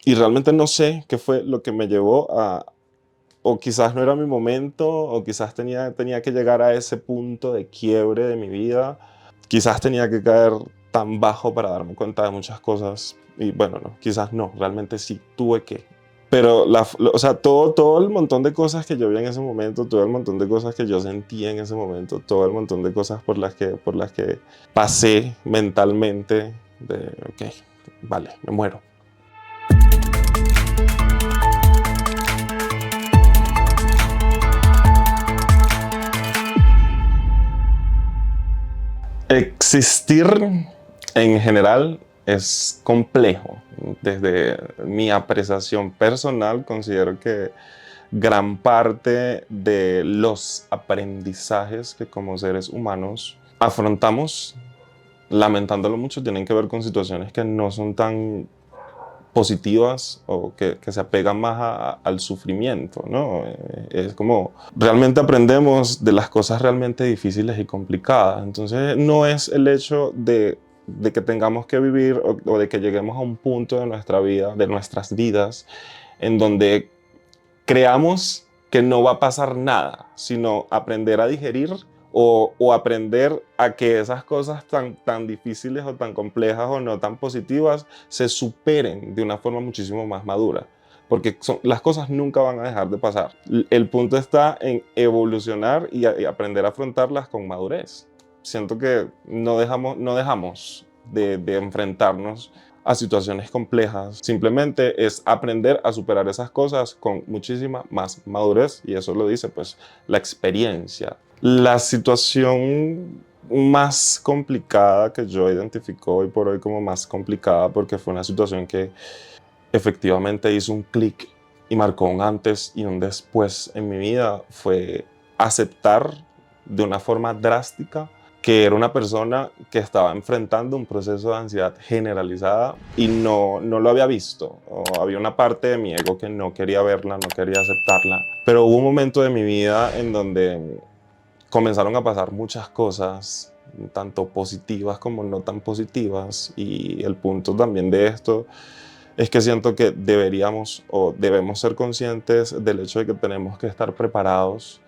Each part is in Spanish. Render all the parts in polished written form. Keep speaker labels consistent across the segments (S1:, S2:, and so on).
S1: Y realmente no sé qué fue lo que me llevó a, o quizás no era mi momento, o quizás tenía que llegar a ese punto de quiebre de mi vida. Quizás tenía que caer tan bajo para darme cuenta de muchas cosas. Y bueno, no, quizás no, realmente sí, tuve que. Pero, o sea, todo el montón de cosas que yo vi en ese momento, todo el montón de cosas que yo sentí en ese momento, todo el montón de cosas por las que pasé mentalmente, de, ok, vale, me muero. Existir en general es complejo. Desde mi apreciación personal, considero que gran parte de los aprendizajes que como seres humanos afrontamos, lamentándolo mucho, tienen que ver con situaciones que no son tan positivas o que se apegan más al sufrimiento, ¿no? Es como realmente aprendemos de las cosas realmente difíciles y complicadas. Entonces no es el hecho de que tengamos que vivir o de que lleguemos a un punto de nuestra vida, de nuestras vidas, en donde creamos que no va a pasar nada, sino aprender a digerir o aprender a que esas cosas tan difíciles o tan complejas o no tan positivas se superen de una forma muchísimo más madura. Porque las cosas nunca van a dejar de pasar. El punto está en evolucionar y aprender a afrontarlas con madurez. Siento que no dejamos de enfrentarnos a situaciones complejas. Simplemente es aprender a superar esas cosas con muchísima más madurez, y eso lo dice pues la experiencia. La situación más complicada que yo identifico hoy por hoy como más complicada, porque fue una situación que efectivamente hizo un clic y marcó un antes y un después en mi vida, fue aceptar de una forma drástica que era una persona que estaba enfrentando un proceso de ansiedad generalizada y no lo había visto. O había una parte de mi ego que no quería verla, no quería aceptarla. Pero hubo un momento de mi vida en donde comenzaron a pasar muchas cosas, tanto positivas como no tan positivas. Y el punto también de esto es que siento que deberíamos o debemos ser conscientes del hecho de que tenemos que estar preparados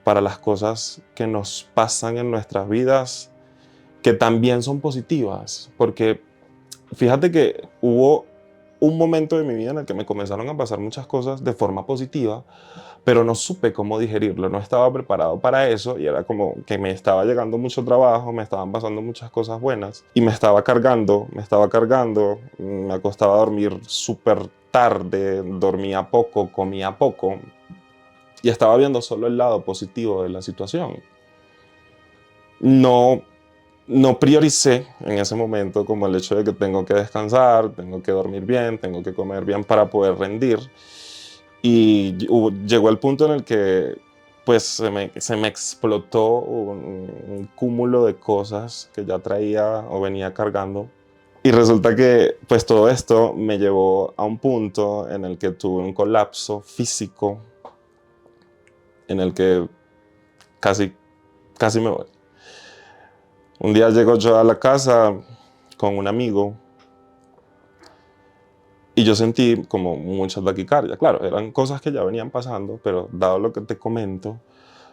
S1: para las cosas que nos pasan en nuestras vidas, que también son positivas, porque fíjate que hubo un momento de mi vida en el que me comenzaron a pasar muchas cosas de forma positiva, pero no supe cómo digerirlo, no estaba preparado para eso y era como que me estaba llegando mucho trabajo, me estaban pasando muchas cosas buenas y me estaba cargando, me acostaba a dormir súper tarde, dormía poco, comía poco y estaba viendo solo el lado positivo de la situación. No, no prioricé en ese momento como el hecho de que tengo que descansar, tengo que dormir bien, tengo que comer bien para poder rendir. Y llegó el punto en el que pues se me explotó un cúmulo de cosas que ya traía o venía cargando. Y resulta que pues todo esto me llevó a un punto en el que tuve un colapso físico, en el que casi, casi me voy. Un día llego yo a la casa con un amigo y yo sentí como mucha taquicardia. Claro, eran cosas que ya venían pasando, pero dado lo que te comento,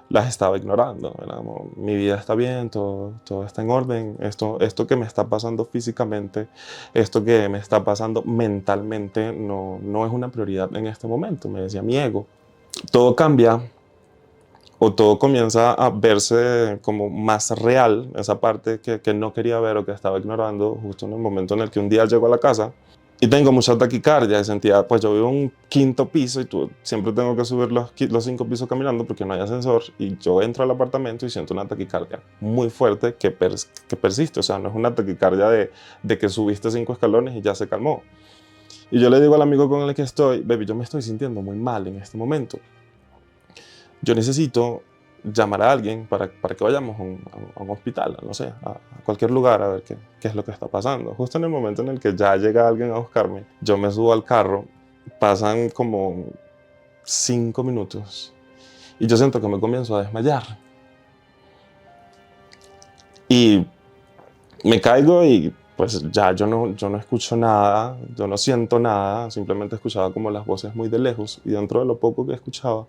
S1: las estaba ignorando. Era como, mi vida está bien, todo está en orden. Esto que me está pasando físicamente, esto que me está pasando mentalmente, no es una prioridad en este momento, me decía mi ego. Todo cambia o todo comienza a verse como más real, esa parte que no quería ver o que estaba ignorando, justo en el momento en el que un día llego a la casa y tengo mucha taquicardia y sentía, pues yo vivo en un quinto piso y siempre tengo que subir los 5 pisos caminando porque no hay ascensor, y yo entro al apartamento y siento una taquicardia muy fuerte que persiste. O sea, no es una taquicardia de que subiste 5 escalones y ya se calmó. Y yo le digo al amigo con el que estoy, baby, yo me estoy sintiendo muy mal en este momento. Yo necesito llamar a alguien para que vayamos a un hospital, no sé, a cualquier lugar a ver qué es lo que está pasando. Justo en el momento en el que ya llega alguien a buscarme, yo me subo al carro, pasan como 5 minutos y yo siento que me comienzo a desmayar. Y me caigo y pues ya yo no escucho nada, yo no siento nada, simplemente escuchaba como las voces muy de lejos y dentro de lo poco que escuchaba,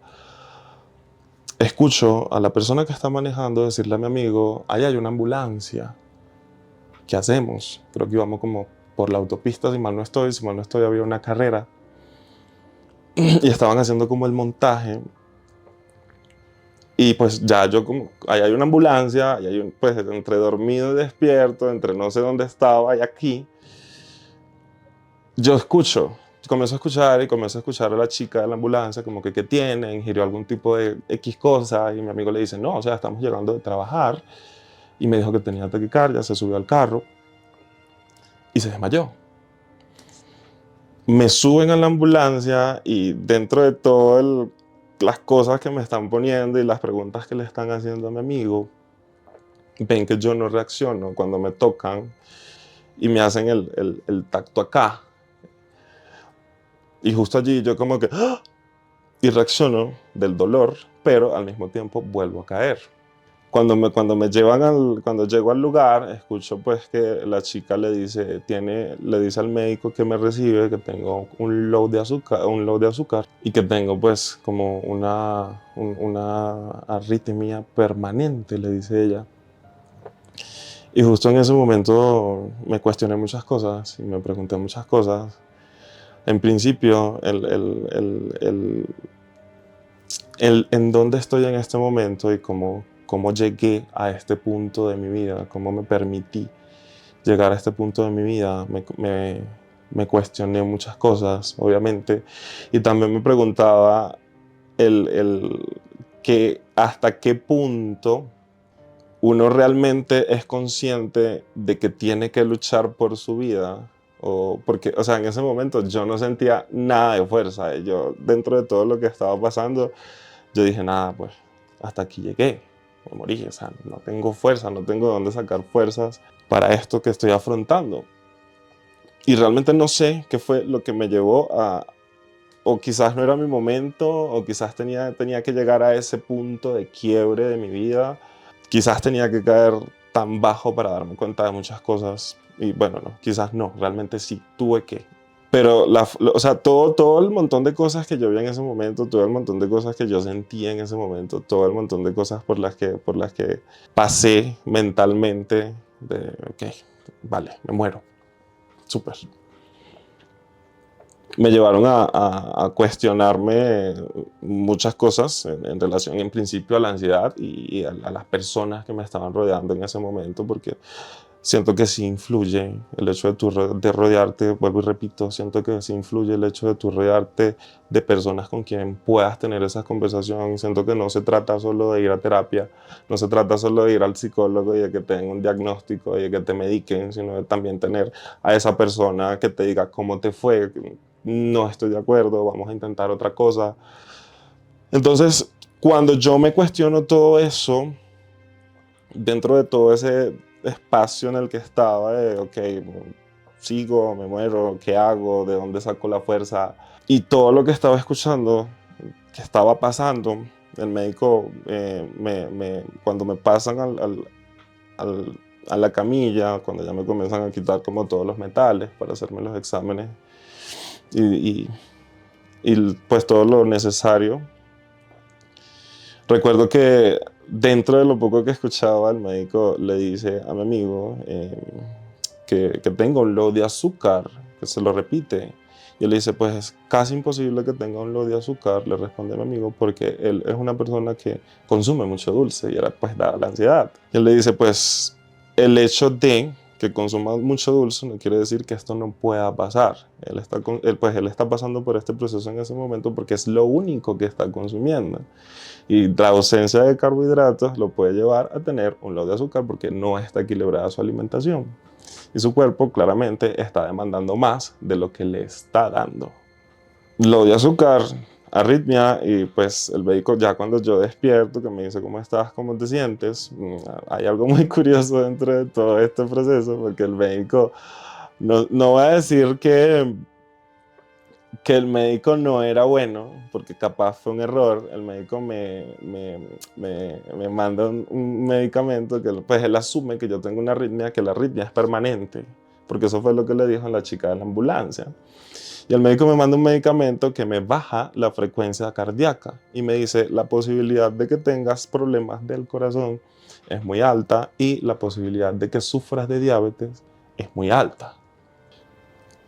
S1: escucho a la persona que está manejando decirle a mi amigo, ahí hay una ambulancia, ¿qué hacemos? Creo que íbamos como por la autopista, si mal no estoy, había una carrera y estaban haciendo como el montaje y pues ya yo como, ahí hay una ambulancia, ahí hay pues entre dormido y despierto, entre no sé dónde estaba y aquí, yo escucho, comienzo a escuchar y comienzo a escuchar a la chica de la ambulancia como que qué tiene, ingirió algún tipo de X cosa y mi amigo le dice, no, o sea, estamos llegando de trabajar y me dijo que tenía taquicardia, se subió al carro y se desmayó. Me suben a la ambulancia y dentro de todas las cosas que me están poniendo y las preguntas que le están haciendo a mi amigo, ven que yo no reacciono cuando me tocan y me hacen el tacto acá. Y justo allí yo como que ¡ah! Y reacciono del dolor, pero al mismo tiempo vuelvo a caer. Cuando llego al lugar, escucho pues que la chica le dice al médico que me recibe que tengo un low de azúcar y que tengo pues como una arritmia permanente, le dice ella. Y justo en ese momento me cuestioné muchas cosas y me pregunté muchas cosas. En principio, en dónde estoy en este momento y cómo llegué a este punto de mi vida, cómo me permití llegar a este punto de mi vida, me cuestioné muchas cosas, obviamente, y también me preguntaba que hasta qué punto uno realmente es consciente de que tiene que luchar por su vida. Porque, o sea, en ese momento yo no sentía nada de fuerza. Yo, dentro de todo lo que estaba pasando, yo dije, nada, pues hasta aquí llegué, me morí, o sea, no tengo fuerza, no tengo de dónde sacar fuerzas para esto que estoy afrontando. Y realmente no sé qué fue lo que me llevó o quizás no era mi momento, o quizás tenía que llegar a ese punto de quiebre de mi vida, quizás tenía que caer tan bajo para darme cuenta de muchas cosas. Y bueno, no, quizás no, realmente sí, tuve que. Pero, o sea, todo el montón de cosas que yo vi en ese momento, todo el montón de cosas que yo sentí en ese momento, todo el montón de cosas por las que pasé mentalmente, de, ok, vale, me muero, súper. Me llevaron a cuestionarme muchas cosas en relación, en principio, a la ansiedad y a las personas que me estaban rodeando en ese momento, porque siento que sí influye el hecho de rodearte, vuelvo y repito, siento que sí influye el hecho de tu rodearte de personas con quien puedas tener esa conversación. Siento que no se trata solo de ir a terapia, no se trata solo de ir al psicólogo y de que te den un diagnóstico y de que te mediquen, sino de también tener a esa persona que te diga cómo te fue, no estoy de acuerdo, vamos a intentar otra cosa. Entonces, cuando yo me cuestiono todo eso, dentro de todo ese espacio en el que estaba, de, ok, sigo, me muero, ¿qué hago? ¿De dónde saco la fuerza? Y todo lo que estaba escuchando, que estaba pasando, el médico, cuando me pasan a la camilla, cuando ya me comienzan a quitar como todos los metales para hacerme los exámenes y, y, y pues todo lo necesario, recuerdo que dentro de lo poco que escuchaba, el médico le dice a mi amigo que tenga un low de azúcar, que se lo repite. Y él le dice, pues es casi imposible que tenga un low de azúcar, le responde a mi amigo, porque él es una persona que consume mucho dulce y era pues dada la ansiedad. Y él le dice, pues el hecho de que consuma mucho dulce no quiere decir que esto no pueda pasar. Él está pasando por este proceso en ese momento porque es lo único que está consumiendo. Y la ausencia de carbohidratos lo puede llevar a tener un low de azúcar porque no está equilibrada su alimentación. Y su cuerpo claramente está demandando más de lo que le está dando. Low de azúcar, arritmia y pues el médico ya cuando yo despierto que me dice ¿cómo estás? ¿Cómo te sientes? Hay algo muy curioso dentro de todo este proceso porque el médico no va a decir que el médico no era bueno, porque capaz fue un error. El médico me manda un medicamento que pues él asume que yo tengo una arritmia, que la arritmia es permanente. porque eso fue lo que le dijo la chica de la ambulancia. Y el médico me manda un medicamento que me baja la frecuencia cardíaca y me dice la posibilidad de que tengas problemas del corazón es muy alta y la posibilidad de que sufras de diabetes es muy alta.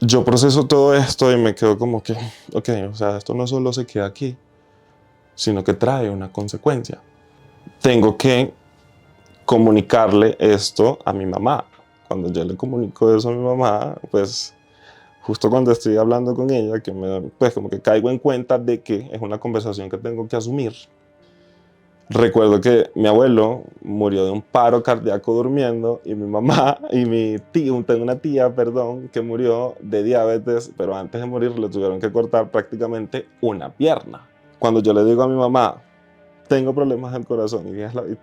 S1: Yo proceso todo esto y me quedo como que, ok, o sea, esto no solo se queda aquí, sino que trae una consecuencia. Tengo que comunicarle esto a mi mamá. Cuando yo le comunico eso a mi mamá, pues justo cuando estoy hablando con ella, que pues como que caigo en cuenta de que es una conversación que tengo que asumir. Recuerdo que mi abuelo murió de un paro cardíaco durmiendo y mi mamá y mi tío, tengo una tía, perdón, que murió de diabetes, pero antes de morir le tuvieron que cortar prácticamente una pierna. Cuando yo le digo a mi mamá, tengo problemas del corazón y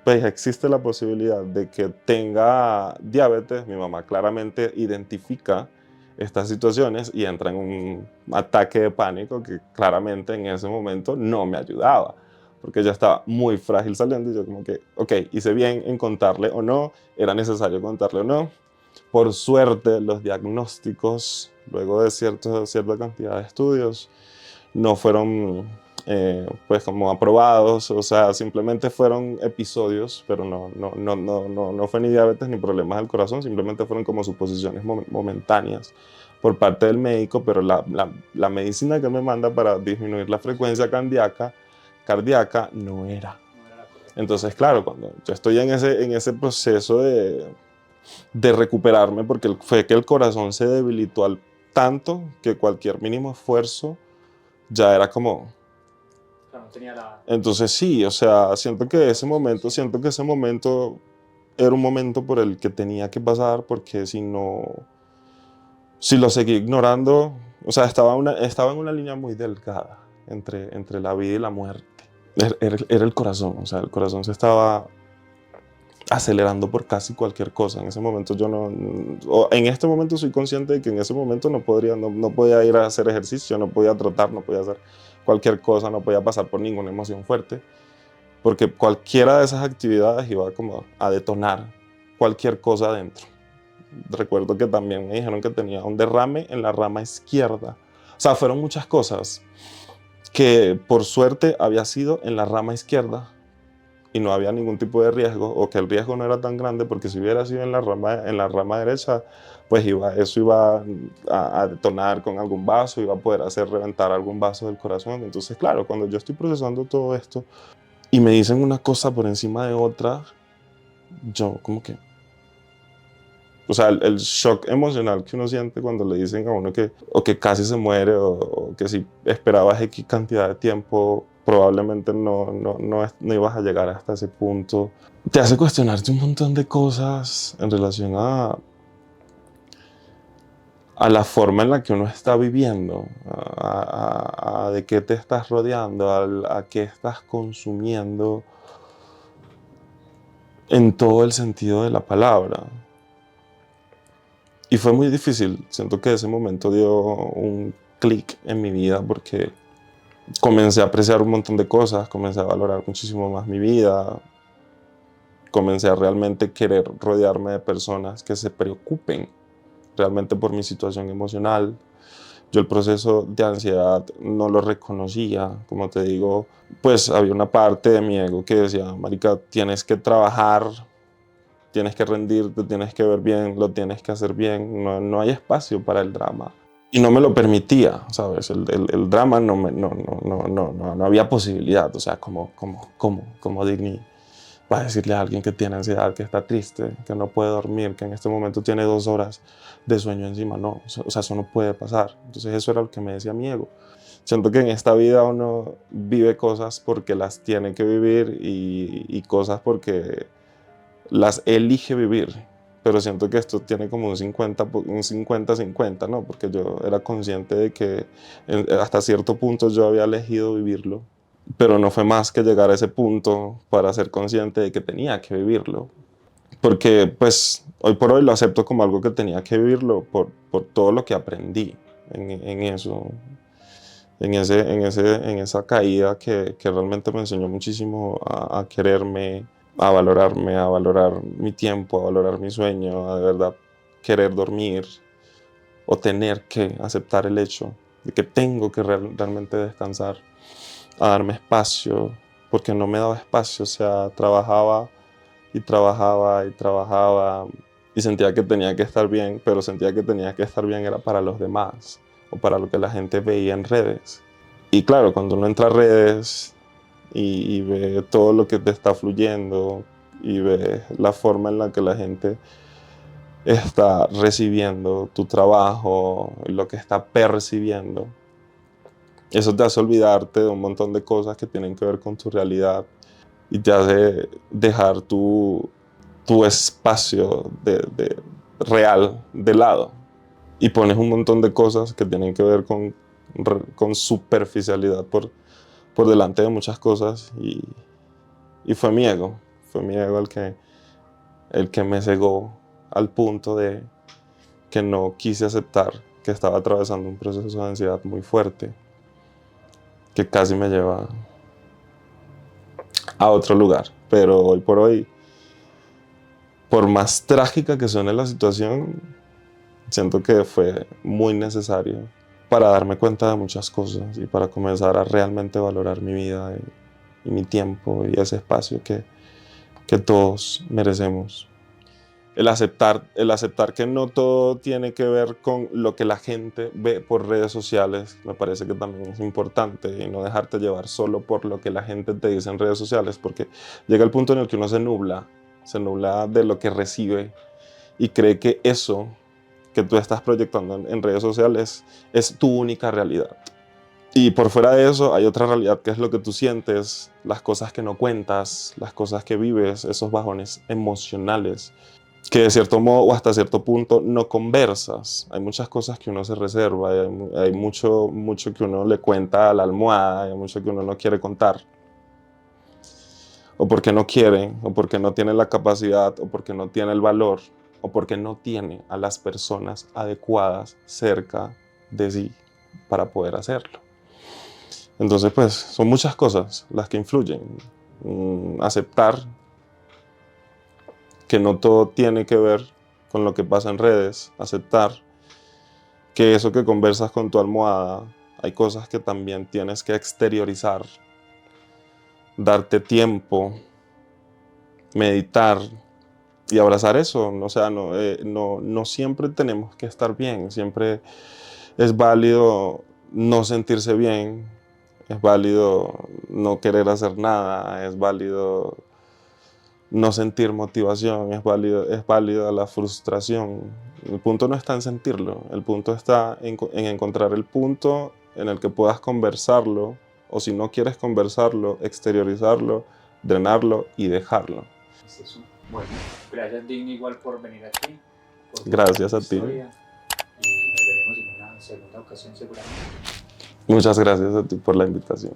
S1: pues existe la posibilidad de que tenga diabetes, mi mamá claramente identifica estas situaciones y entra en un ataque de pánico que claramente en ese momento no me ayudaba, porque ella estaba muy frágil saliendo y yo como que, ok, hice bien en contarle o no, era necesario contarle o no. Por suerte, los diagnósticos, luego de cierta cantidad de estudios, no fueron pues como aprobados, o sea, simplemente fueron episodios, pero no fue ni diabetes ni problemas del corazón, simplemente fueron como suposiciones momentáneas por parte del médico, pero la medicina que me manda para disminuir la frecuencia cardíaca no era. Entonces, claro, cuando yo estoy en ese proceso de recuperarme, porque fue que el corazón se debilitó tanto que cualquier mínimo esfuerzo ya era como...
S2: No tenía la...
S1: Entonces sí, o sea, siento que ese momento era un momento por el que tenía que pasar, porque si lo seguí ignorando, o sea, estaba en una línea muy delgada entre la vida y la muerte. Era el corazón, o sea, el corazón se estaba acelerando por casi cualquier cosa. En ese momento en este momento soy consciente de que en ese momento no podía ir a hacer ejercicio, no podía trotar, no podía hacer cualquier cosa, no podía pasar por ninguna emoción fuerte, porque cualquiera de esas actividades iba como a detonar cualquier cosa adentro. Recuerdo que también me dijeron que tenía un derrame en la rama izquierda. O sea, fueron muchas cosas que por suerte había sido en la rama izquierda y no había ningún tipo de riesgo, o que el riesgo no era tan grande, porque si hubiera sido en la rama derecha, pues eso iba a detonar con algún vaso, iba a poder hacer reventar algún vaso del corazón. Entonces, claro, cuando yo estoy procesando todo esto y me dicen una cosa por encima de otra, yo como que... O sea, el shock emocional que uno siente cuando le dicen a uno que casi se muere o que si esperabas X cantidad de tiempo, probablemente no ibas a llegar hasta ese punto, te hace cuestionarte un montón de cosas en relación a la forma en la que uno está viviendo, a de qué te estás rodeando, a qué estás consumiendo en todo el sentido de la palabra. Y fue muy difícil. Siento que ese momento dio un clic en mi vida porque comencé a apreciar un montón de cosas, comencé a valorar muchísimo más mi vida, comencé a realmente querer rodearme de personas que se preocupen realmente por mi situación emocional. Yo el proceso de ansiedad no lo reconocía, como te digo, pues había una parte de mi ego que decía, marica, tienes que trabajar, tienes que rendirte, tienes que ver bien, lo tienes que hacer bien, no hay espacio para el drama. Y no me lo permitía, ¿sabes? El drama no había posibilidad, o sea, como Digny va a decirle a alguien que tiene ansiedad, que está triste, que no puede dormir, que en este momento tiene 2 horas de sueño encima, no, o sea, eso no puede pasar. Entonces eso era lo que me decía mi ego. Siento que en esta vida uno vive cosas porque las tiene que vivir y cosas porque las elige vivir, pero siento que esto tiene como un 50-50, ¿no? Porque yo era consciente de que hasta cierto punto yo había elegido vivirlo, pero no fue más que llegar a ese punto para ser consciente de que tenía que vivirlo, porque pues hoy por hoy lo acepto como algo que tenía que vivirlo por todo lo que aprendí en eso, en esa caída que realmente me enseñó muchísimo a quererme, a valorar mi tiempo, a valorar mi sueño, a de verdad querer dormir, o tener que aceptar el hecho de que tengo que realmente descansar, a darme espacio, porque no me daba espacio, o sea, trabajaba y trabajaba y trabajaba y sentía que tenía que estar bien, pero sentía que tenía que estar bien era para los demás o para lo que la gente veía en redes. Y claro, cuando uno entra a redes y ve todo lo que te está fluyendo y ve la forma en la que la gente está recibiendo tu trabajo, lo que está percibiendo, eso te hace olvidarte de un montón de cosas que tienen que ver con tu realidad y te hace dejar tu espacio real de lado y pones un montón de cosas que tienen que ver con superficialidad por delante de muchas cosas y fue mi ego el que me cegó al punto de que no quise aceptar que estaba atravesando un proceso de ansiedad muy fuerte que casi me lleva a otro lugar. Pero hoy por hoy, por más trágica que suene la situación, siento que fue muy necesario para darme cuenta de muchas cosas y para comenzar a realmente valorar mi vida y mi tiempo y ese espacio que todos merecemos. El aceptar que no todo tiene que ver con lo que la gente ve por redes sociales, me parece que también es importante y no dejarte llevar solo por lo que la gente te dice en redes sociales, porque llega el punto en el que uno se nubla de lo que recibe y cree que eso que tú estás proyectando en redes sociales es tu única realidad. Y por fuera de eso hay otra realidad que es lo que tú sientes, las cosas que no cuentas, las cosas que vives, esos bajones emocionales que de cierto modo o hasta cierto punto no conversas. Hay muchas cosas que uno se reserva, hay mucho que uno le cuenta a la almohada, hay mucho que uno no quiere contar. O porque no quiere, o porque no tiene la capacidad, o porque no tiene el valor, o porque no tiene a las personas adecuadas cerca de sí para poder hacerlo. Entonces, pues, son muchas cosas las que influyen. Aceptar que no todo tiene que ver con lo que pasa en redes, aceptar que eso que conversas con tu almohada, hay cosas que también tienes que exteriorizar, darte tiempo, meditar y abrazar eso. O sea, no siempre tenemos que estar bien, siempre es válido no sentirse bien, es válido no querer hacer nada, es válido no sentir motivación, es válida la frustración. El punto no está en sentirlo, el punto está en encontrar el punto en el que puedas conversarlo, o si no quieres conversarlo, exteriorizarlo, drenarlo y dejarlo.
S2: Es eso. Bueno, gracias Digny igual por venir aquí. Por
S1: Gracias a ti.
S2: historia, y nos veremos en una segunda ocasión seguramente.
S1: Muchas gracias a ti por la invitación.